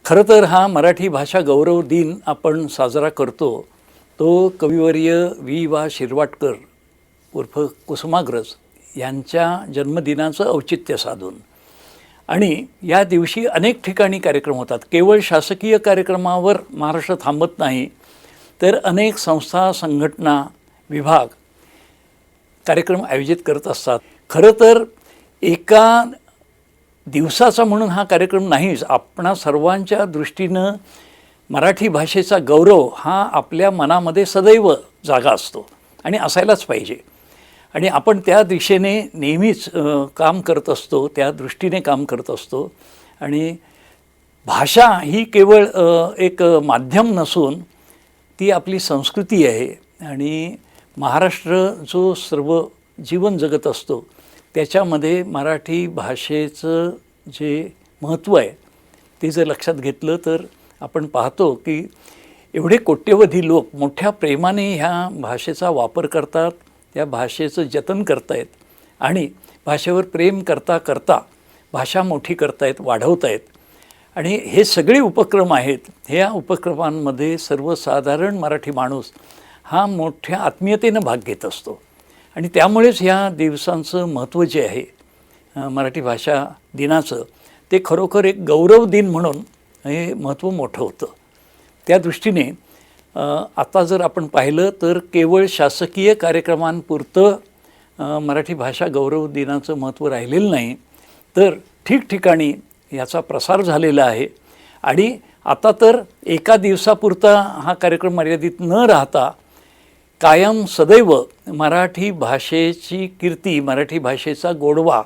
खरं तर हा मराठी भाषा गौरव दिन आपण साजरा करतो तो कविवर्य वा शिरवाडकर उर्फ कुसुमाग्रज यांच्या जन्मदिनाचं औचित्य साधून। आणि या दिवशी अनेक ठिकाणी कार्यक्रम होतात। केवळ शासकीय कार्यक्रमावर महाराष्ट्र थांबत नाही, तर अनेक संस्था, संघटना, विभाग कार्यक्रम आयोजित करत असतात। खरं तर एका दिवसाचा म्हणून हा कार्यक्रम नाहीच। आपणा सर्वांच्या दृष्टीनं मराठी भाषेचा गौरव हा आपल्या मनामध्ये सदैव जागा असतो आणि असायलाच पाहिजे। आणि आपण त्या दिशेने नेहमीच काम करत असतो, त्या दृष्टीने काम करत असतो। आणि भाषा ही केवळ एक माध्यम नसून ती आपली संस्कृती आहे। आणि महाराष्ट्र जो सर्व जीवन जगत असतो त्याच्यामध्ये मराठी भाषेचं जे महत्त्व आहे ते जर लक्षात घेतलं तर आपण पाहतो की एवढे कोट्यवधी लोक मोठ्या प्रेमाने ह्या भाषेचा वापर करतात, त्या भाषेचं जतन करतायत आणि भाषेवर प्रेम करता करता भाषा मोठी करतायत, वाढवतायत। आणि हे सगळे उपक्रम आहेत, ह्या उपक्रमांमध्ये सर्वसाधारण मराठी माणूस हा मोठ्या आत्मीयतेनं भाग घेत असतो। आणि त्यामुळेच ह्या दिवसांचं महत्त्व जे आहे मराठी भाषा दिनाचं ते खरोखर एक गौरव दिन म्हणून हे महत्त्व मोठं होतं। त्या दृष्टीने आता जर आपण पाहिलं तर केवळ शासकीय कार्यक्रमांपुरतं मराठी भाषा गौरव दिनाचं महत्त्व राहिलेलं नाही, तर ठिकठिकाणी याचा प्रसार झालेला आहे। आणि आता तर एका दिवसापुरता हा कार्यक्रम मर्यादित न राहता कायम सदैव मराठी भाषेची कीर्ती, मराठी भाषेचा गोडवा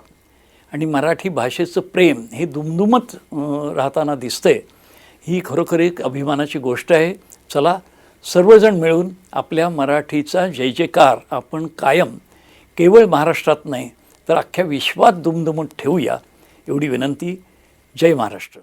आणि मराठी भाषेचं प्रेम हे दुमदुमत राहताना दिसतंय। ही खरोखर एक अभिमानाची गोष्ट आहे। चला सर्वजण मिळून आपल्या मराठीचा जय जयकार आपण कायम केवळ महाराष्ट्रात नाही तर अख्ख्या विश्वात दुमदुमत ठेवूया, एवढी विनंती। जय महाराष्ट्र।